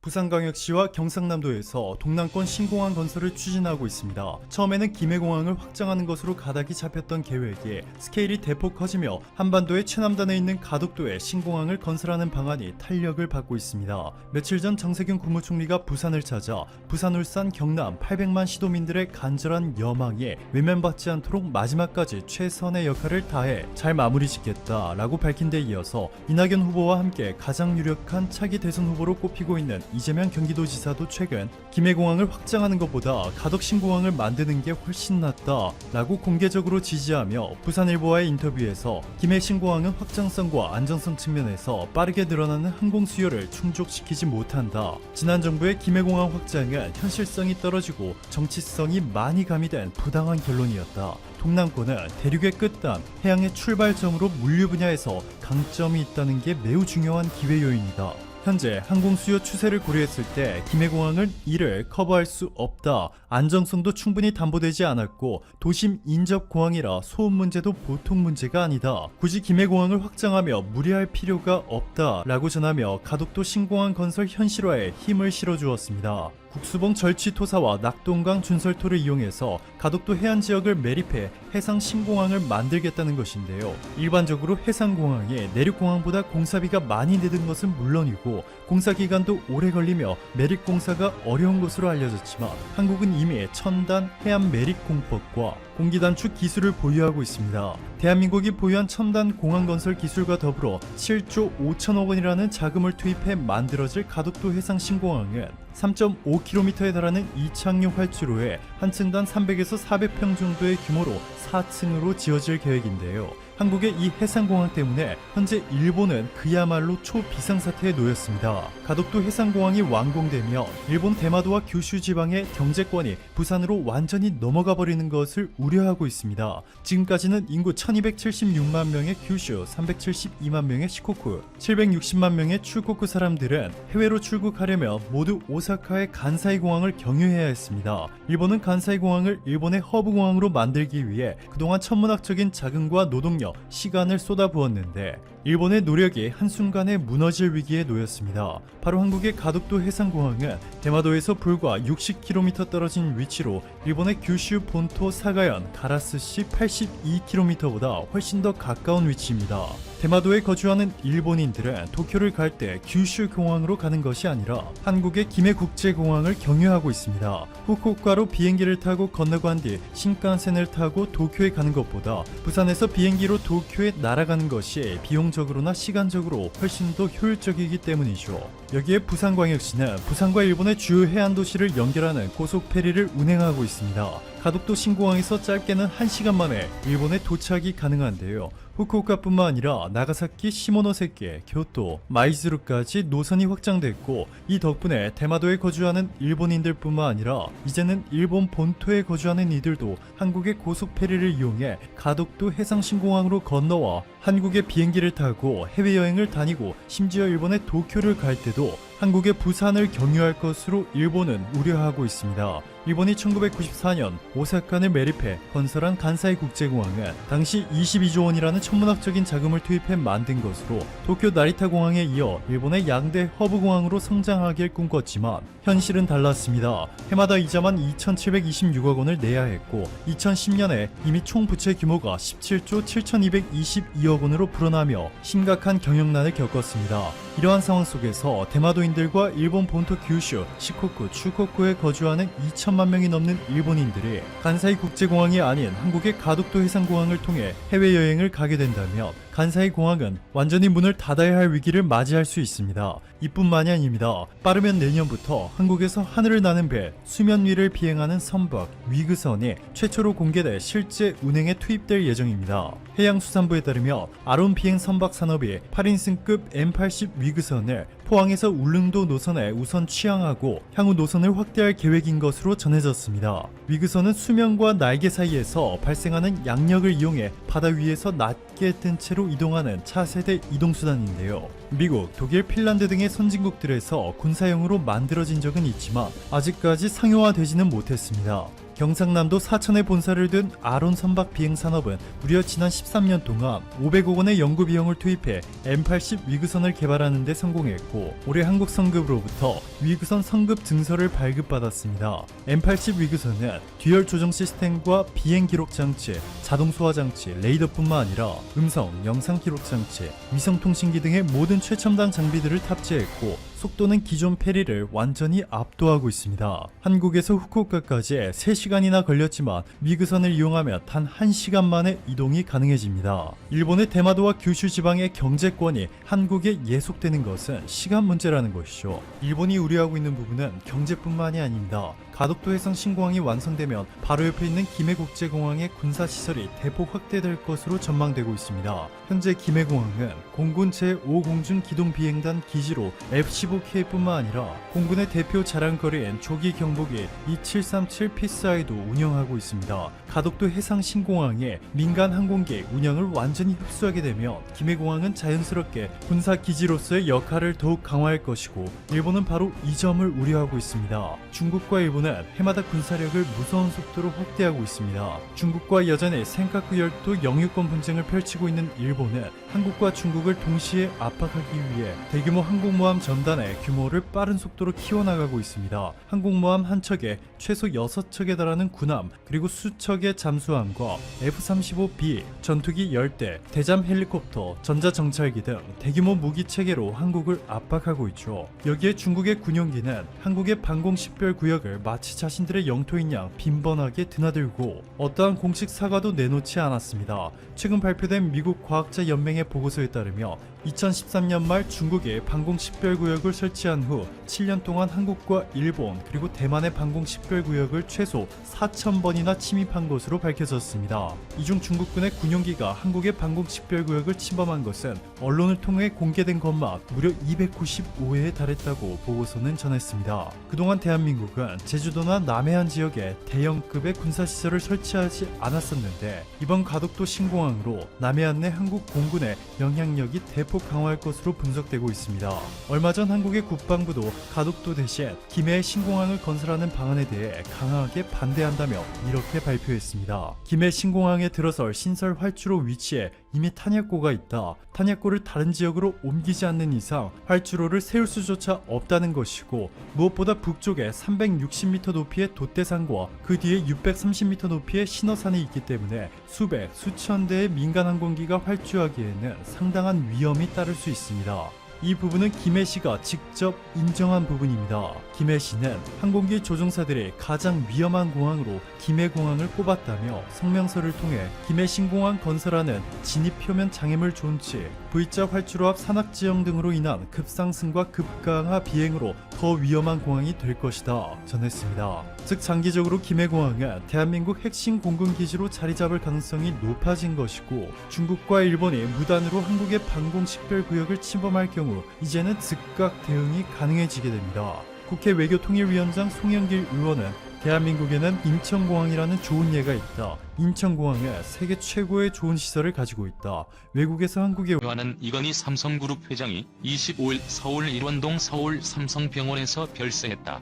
부산광역시와 경상남도에서 동남권 신공항 건설을 추진하고 있습니다. 처음에는 김해공항을 확장하는 것으로 가닥이 잡혔던 계획이 스케일이 대폭 커지며 한반도의 최남단에 있는 가덕도에 신공항을 건설하는 방안이 탄력을 받고 있습니다. 며칠 전 정세균 국무총리가 부산을 찾아 부산, 울산, 경남 800만 시도민들의 간절한 여망에 외면받지 않도록 마지막까지 최선의 역할을 다해 잘 마무리 짓겠다라고 밝힌 데 이어서 이낙연 후보와 함께 가장 유력한 차기 대선 후보로 꼽히고 있는 이재명 경기도지사도 최근 김해공항을 확장하는 것보다 가덕 신공항을 만드는 게 훨씬 낫다 라고 공개적으로 지지하며 부산일보와의 인터뷰에서 김해 신공항은 확장성과 안전성 측면에서 빠르게 늘어나는 항공 수요를 충족시키지 못한다. 지난 정부의 김해공항 확장은 현실성이 떨어지고 정치성이 많이 가미된 부당한 결론이었다. 동남권은 대륙의 끝단, 해양의 출발점으로 물류 분야에서 강점이 있다는 게 매우 중요한 기회 요인이다. 현재 항공 수요 추세를 고려했을 때 김해공항은 이를 커버할 수 없다. 안정성도 충분히 담보되지 않았고 도심 인접 공항이라 소음 문제도 보통 문제가 아니다. 굳이 김해공항을 확장하며 무리할 필요가 없다 라고 전하며 가덕도 신공항 건설 현실화에 힘을 실어주었습니다. 국수봉 절취토사와 낙동강 준설토를 이용해서 가덕도 해안지역을 매립해 해상 신공항을 만들겠다는 것인데요. 일반적으로 해상공항이 내륙공항보다 공사비가 많이 드는 것은 물론이고 공사기간도 오래 걸리며 매립공사가 어려운 것으로 알려졌지만 한국은 이미 첨단 해안 매립공법과 공기단축 기술을 보유하고 있습니다. 대한민국이 보유한 첨단 공항 건설 기술과 더불어 7조 5천억 원이라는 자금을 투입해 만들어질 가덕도 해상 신공항은 3.5km에 달하는 이착륙 활주로에 한 층당 300에서 400평 정도의 규모로 4층으로 지어질 계획인데요. 한국의 이 해상공항 때문에 현재 일본은 그야말로 초비상사태에 놓였습니다. 가덕도 해상공항이 완공되면 일본 대마도와 규슈 지방의 경제권이 부산으로 완전히 넘어가 버리는 것을 우려하고 있습니다. 지금까지는 인구 1276만 명의 규슈, 372만 명의 시코쿠, 760만 명의 출코쿠 사람들은 해외로 출국하려면 모두 오사카의 간사이 공항을 경유해야 했습니다. 일본은 간사이 공항을 일본의 허브 공항으로 만들기 위해 그동안 천문학적인 자금과 노동력, 시간을 쏟아부었는데 일본의 노력이 한순간에 무너질 위기에 놓였습니다. 바로 한국의 가덕도 해상공항은 대마도에서 불과 60km 떨어진 위치로 일본의 규슈 본토 사가현 가라스시 82km보다 훨씬 더 가까운 위치입니다. 대마도에 거주하는 일본인들은 도쿄를 갈 때 규슈 공항으로 가는 것이 아니라 한국의 김해국제공항을 경유하고 있습니다. 후쿠오카로 비행기를 타고 건너간 뒤 신칸센을 타고 도쿄에 가는 것보다 부산에서 비행기로 도쿄에 날아가는 것이 비용적으로나 시간적으로 훨씬 더 효율적이기 때문이죠. 여기에 부산광역시는 부산과 일본의 주요 해안 도시를 연결하는 고속페리를 운행하고 있습니다. 가덕도 신공항에서 짧게는 1시간 만에 일본에 도착이 가능한데요. 후쿠오카뿐만 아니라 나가사키, 시모노세키, 교토, 마이즈루까지 노선이 확장됐고 이 덕분에 대마도에 거주하는 일본인들뿐만 아니라 이제는 일본 본토에 거주하는 이들도 한국의 고속페리를 이용해 가덕도 해상신공항으로 건너와 한국의 비행기를 타고 해외여행을 다니고 심지어 일본의 도쿄를 갈 때도 한국의 부산을 경유할 것으로 일본은 우려하고 있습니다. 일본이 1994년 오사카를 매립해 건설한 간사이 국제공항은 당시 22조 원이라는 천문학적인 자금을 투입해 만든 것으로 도쿄 나리타 공항에 이어 일본의 양대 허브 공항으로 성장하길 꿈꿨지만 현실은 달랐습니다. 해마다 이자만 2,726억 원을 내야 했고 2010년에 이미 총 부채 규모가 17조 7,222억 원으로 불어나며 심각한 경영난을 겪었습니다. 이러한 상황 속에서 대마도인들과 일본 본토 규슈, 시코쿠, 추코쿠에 거주하는 2천만 명이 넘는 일본인들이 간사이 국제공항이 아닌 한국의 가덕도 해상공항을 통해 해외여행을 가게 된다면 간사이 공항은 완전히 문을 닫아야 할 위기를 맞이할 수 있습니다. 이뿐만이 아닙니다. 빠르면 내년부터 한국에서 하늘을 나는 배, 수면 위를 비행하는 선박, 위그선이 최초로 공개돼 실제 운행에 투입될 예정입니다. 해양수산부에 따르면 아론 비행 선박 산업이 8인승급 M80 위그선을 포항에서 울릉도 노선에 우선 취항하고 향후 노선을 확대할 계획인 것으로 전해졌습니다. 위그선은 수면과 날개 사이에서 발생하는 양력을 이용해 바다 위에서 낮게 뜬 채로 이동하는 차세대 이동수단인데요. 미국, 독일, 핀란드 등의 선진국들에서 군사용으로 만들어진 적은 있지만 아직까지 상용화되지는 못했습니다. 경상남도 사천에 본사를 둔 아론 선박 비행산업은 무려 지난 13년 동안 500억 원의 연구 비용을 투입해 M80 위그선을 개발하는 데 성공했고, 올해 한국 성급으로부터 위그선 성급 증서를 발급받았습니다. M80 위그선은 듀얼 조정 시스템과 비행 기록 장치, 자동 소화 장치, 레이더뿐만 아니라 음성, 영상 기록 장치, 위성 통신기 등의 모든 최첨단 장비들을 탑재했고, 속도는 기존 페리를 완전히 압도하고 있습니다. 한국에서 후쿠오카까지 3시간이나 걸렸지만 위그선을 이용하면 단 1시간 만에 이동이 가능해집니다. 일본의 대마도와 규슈 지방의 경제권이 한국에 예속되는 것은 시간 문제라는 것이죠. 일본이 우려하고 있는 부분은 경제뿐만이 아닙니다. 가덕도 해상 신공항이 완성되면 바로 옆에 있는 김해국제공항의 군사시설이 대폭 확대될 것으로 전망되고 있습니다. 현재 김해공항은 공군 제5공중 기동비행단 기지로 F-15K뿐만 아니라 공군의 대표 자랑거리인 조기 경보기 2737 PSI도 운영하고 있습니다. 가덕도 해상 신공항에 민간 항공기 운영을 완전히 흡수하게 되면 김해공항은 자연스럽게 군사기지로서의 역할을 더욱 강화할 것이고, 일본은 바로 이 점을 우려하고 있습니다. 중국과 일본은 해마다 군사력을 무서운 속도로 확대하고 있습니다. 중국과 여전히 센카쿠 열도 영유권 분쟁을 펼치고 있는 일본은 한국과 중국을 동시에 압박하기 위해 대규모 항공모함 전단의 규모를 빠른 속도로 키워나가고 있습니다. 항공모함 한 척에 최소 6척에 달하는 군함, 그리고 수척의 잠수함과 F-35B 전투기 10대, 대잠 헬리콥터, 전자정찰기 등 대규모 무기 체계로 한국을 압박하고 있죠. 여기에 중국의 군용기는 한국의 방공식별 구역을 마치 자신들의 영토인 양 빈번하게 드나들고 어떠한 공식 사과도 내놓지 않았습니다. 최근 발표된 미국 과학자 연맹의 보고서에 따르면 2013년 말 중국이 방공식별구역을 설치한 후 7년 동안 한국과 일본 그리고 대만의 방공식별구역을 최소 4,000번이나 침입한 것으로 밝혀졌습니다. 이 중 중국군의 군용기가 한국의 방공식별구역을 침범한 것은 언론을 통해 공개된 것만 무려 295회에 달했다고 보고서는 전했습니다. 그동안 대한민국은 제주도나 남해안 지역에 대형급의 군사시설을 설치하지 않았었는데, 이번 가덕도 신공항으로 남해안 내 한국 공군의 영향력이 대폭 강화할 것으로 분석되고 있습니다. 얼마 전 한국의 국방부도 가덕도 대신 김해에 신공항을 건설하는 방안에 대해 강하게 반대한다며 이렇게 발표했습니다. 김해 신공항에 들어설 신설 활주로 위치에 이미 탄약고가 있다. 탄약고를 다른 지역으로 옮기지 않는 이상 활주로를 세울 수조차 없다는 것이고, 무엇보다 북쪽에 360m 높이의 돛대산과 그 뒤에 630m 높이의 신어산이 있기 때문에 수백, 수천 대의 민간 항공기가 활주하기에는 상당한 위험이 따를 수 있습니다. 이 부분은 김해시가 직접 인정한 부분입니다. 김해시는 항공기 조종사들이 가장 위험한 공항으로 김해공항을 꼽았다며 성명서를 통해 김해신공항 건설하는 진입표면 장애물 존치, V자 활주로 앞 산악지형 등으로 인한 급상승과 급강하 비행으로 더 위험한 공항이 될 것이다 전했습니다. 즉 장기적으로 김해공항은 대한민국 핵심 공군기지로 자리 잡을 가능성이 높아진 것이고, 중국과 일본이 무단으로 한국의 방공식별구역을 침범할 경우 이제는 즉각 대응이 가능해지게 됩니다. 국회 외교통일위원장 송영길 의원은 대한민국에는 인천공항이라는 좋은 예가 있다. 인천공항은 세계 최고의 좋은 시설을 가지고 있다. 외국에서 한국에 하는 이건희 삼성그룹 회장이 25일 서울 일원동 서울 삼성병원에서 별세했다.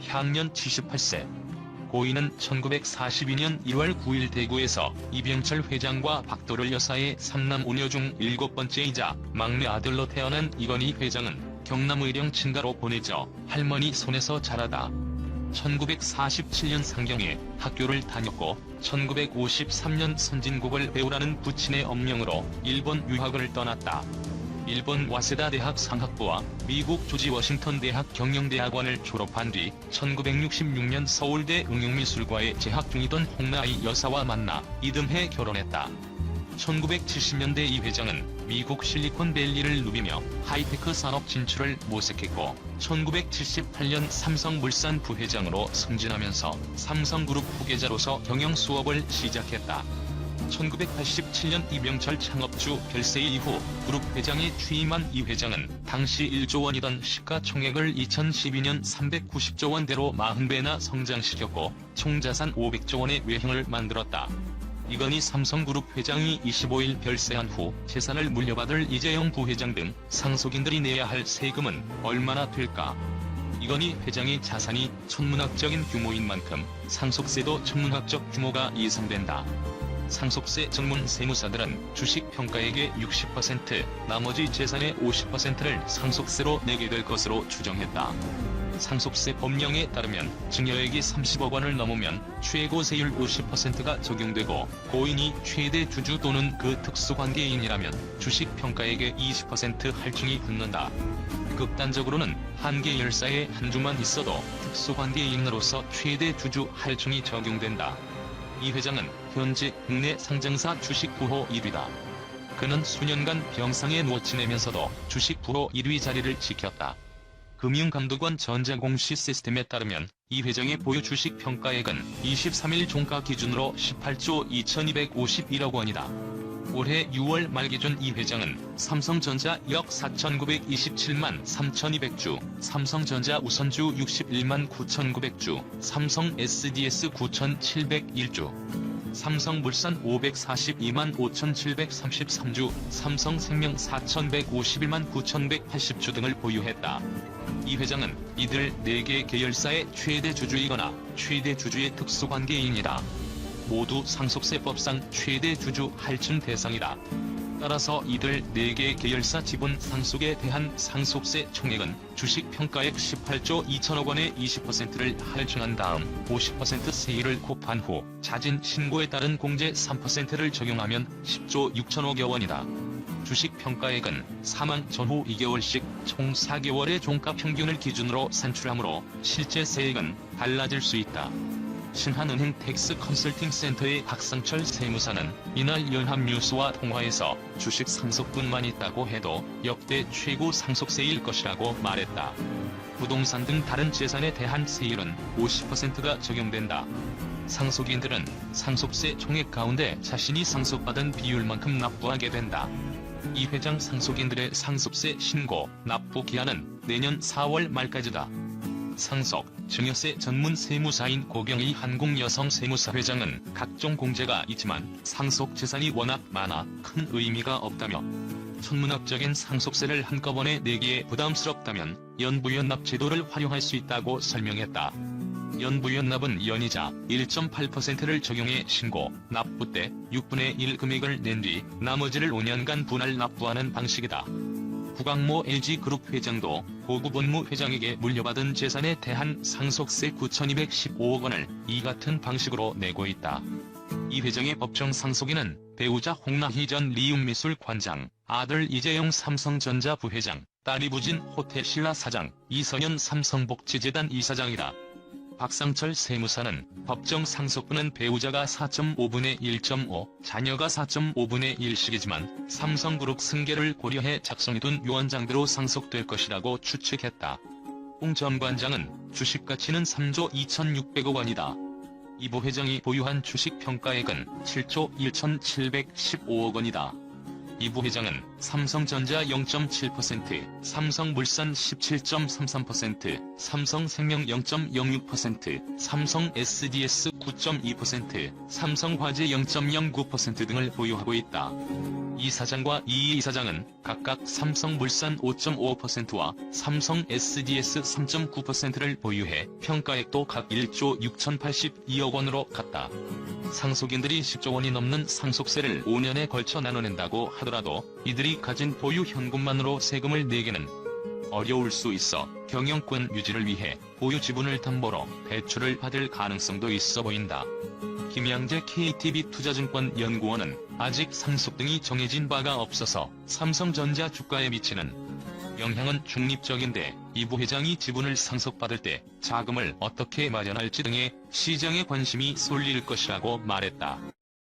향년 78세. 고인은 1942년 1월 9일 대구에서 이병철 회장과 박도를 여사의 3남 5녀 중 7번째이자 막내 아들로 태어난 이건희 회장은 경남 의령 친가로 보내져 할머니 손에서 자라다 1947년 상경에 학교를 다녔고 1953년 선진국을 배우라는 부친의 엄명으로 일본 유학을 떠났다. 일본 와세다 대학 상학부와 미국 조지 워싱턴 대학 경영대학원을 졸업한 뒤 1966년 서울대 응용미술과에 재학 중이던 홍나이 여사와 만나 이듬해 결혼했다. 1970년대 이 회장은 미국 실리콘밸리를 누비며 하이테크 산업 진출을 모색했고 1978년 삼성물산 부회장으로 승진하면서 삼성그룹 후계자로서 경영 수업을 시작했다. 1987년 이병철 창업주 별세 이후 그룹 회장에 취임한 이 회장은 당시 1조 원이던 시가총액을 2012년 390조 원대로 40배나 성장시켰고 총자산 500조 원의 외형을 만들었다. 이건희 삼성그룹 회장이 25일 별세한 후 재산을 물려받을 이재용 부회장 등 상속인들이 내야 할 세금은 얼마나 될까? 이건희 회장의 자산이 천문학적인 규모인 만큼 상속세도 천문학적 규모가 예상된다. 상속세 전문 세무사들은 주식 평가액의 60%, 나머지 재산의 50%를 상속세로 내게 될 것으로 추정했다. 상속세 법령에 따르면 증여액이 30억 원을 넘으면 최고 세율 50%가 적용되고, 고인이 최대 주주 또는 그 특수관계인이라면 주식 평가액의 20% 할증이 붙는다. 극단적으로는 한계 열사에 한 주만 있어도 특수관계인으로서 최대 주주 할증이 적용된다. 이 회장은 현재 국내 상장사 주식 부호 1위다. 그는 수년간 병상에 누워 지내면서도 주식 부호 1위 자리를 지켰다. 금융감독원 전자공시 시스템에 따르면 이 회장의 보유 주식 평가액은 23일 종가 기준으로 18조 2251억 원이다. 올해 6월 말 기준 이 회장은 삼성전자 1억 4,927만 3,200주, 삼성전자 우선주 61만 9,900주, 삼성 SDS 9,701주, 삼성물산 542만 5,733주, 삼성생명 4,151만 9,180주 등을 보유했다. 이 회장은 이들 4개 계열사의 최대 주주이거나 최대 주주의 특수관계인이다. 모두 상속세법상 최대 주주 할증 대상이다. 따라서 이들 4개 계열사 지분 상속에 대한 상속세 총액은 주식 평가액 18조 2천억 원의 20%를 할증한 다음 50% 세율을 곱한 후 자진 신고에 따른 공제 3%를 적용하면 10조 6천억여 원이다. 주식 평가액은 사망 전후 2개월씩 총 4개월의 종가 평균을 기준으로 산출하므로 실제 세액은 달라질 수 있다. 신한은행 텍스 컨설팅 센터의 박상철 세무사는 이날 연합뉴스와 통화에서 주식 상속분만 있다고 해도 역대 최고 상속세일 것이라고 말했다. 부동산 등 다른 재산에 대한 세율은 50%가 적용된다. 상속인들은 상속세 총액 가운데 자신이 상속받은 비율만큼 납부하게 된다. 이 회장 상속인들의 상속세 신고, 납부 기한은 내년 4월 말까지다. 상속, 증여세 전문 세무사인 고경희 한국여성세무사 회장은 각종 공제가 있지만 상속 재산이 워낙 많아 큰 의미가 없다며, 천문학적인 상속세를 한꺼번에 내기에 부담스럽다면 연부연납 제도를 활용할 수 있다고 설명했다. 연부연납은 연이자 1.8%를 적용해 신고, 납부 때 6분의 1 금액을 낸 뒤 나머지를 5년간 분할 납부하는 방식이다. 구광모 LG그룹 회장도 고구본무 회장에게 물려받은 재산에 대한 상속세 9,215억 원을 이 같은 방식으로 내고 있다. 이 회장의 법정 상속인은 배우자 홍나희 전 리움미술 관장, 아들 이재용 삼성전자 부회장, 딸 이부진 호텔신라 사장, 이선현 삼성복지재단 이사장이다. 박상철 세무사는 법정 상속분은 배우자가 4.5분의 1.5, 자녀가 4.5분의 1씩이지만 삼성그룹 승계를 고려해 작성해둔 유언장대로 상속될 것이라고 추측했다. 홍 전 관장은 주식 가치는 3조 2,600억 원이다. 이 부회장이 보유한 주식 평가액은 7조 1,715억 원이다. 이 부회장은 삼성전자 0.7%, 삼성물산 17.33%, 삼성생명 0.06%, 삼성 SDS 9.2%, 삼성화재 0.09% 등을 보유하고 있다. 이 사장과 이 이사장은 각각 삼성물산 5.5%와 삼성 SDS 3.9%를 보유해 평가액도 각 1조 6,082억 원으로 같다. 상속인들이 10조 원이 넘는 상속세를 5년에 걸쳐 나눠낸다고 하더라도 이들이 가진 보유 현금만으로 세금을 내기는 어려울 수 있어 경영권 유지를 위해 보유 지분을 담보로 대출을 받을 가능성도 있어 보인다. 김양재 KTB투자증권 연구원은 아직 상속 등이 정해진 바가 없어서 삼성전자 주가에 미치는 영향은 중립적인데, 이 부회장이 지분을 상속받을 때 자금을 어떻게 마련할지 등에 시장의 관심이 쏠릴 것이라고 말했다.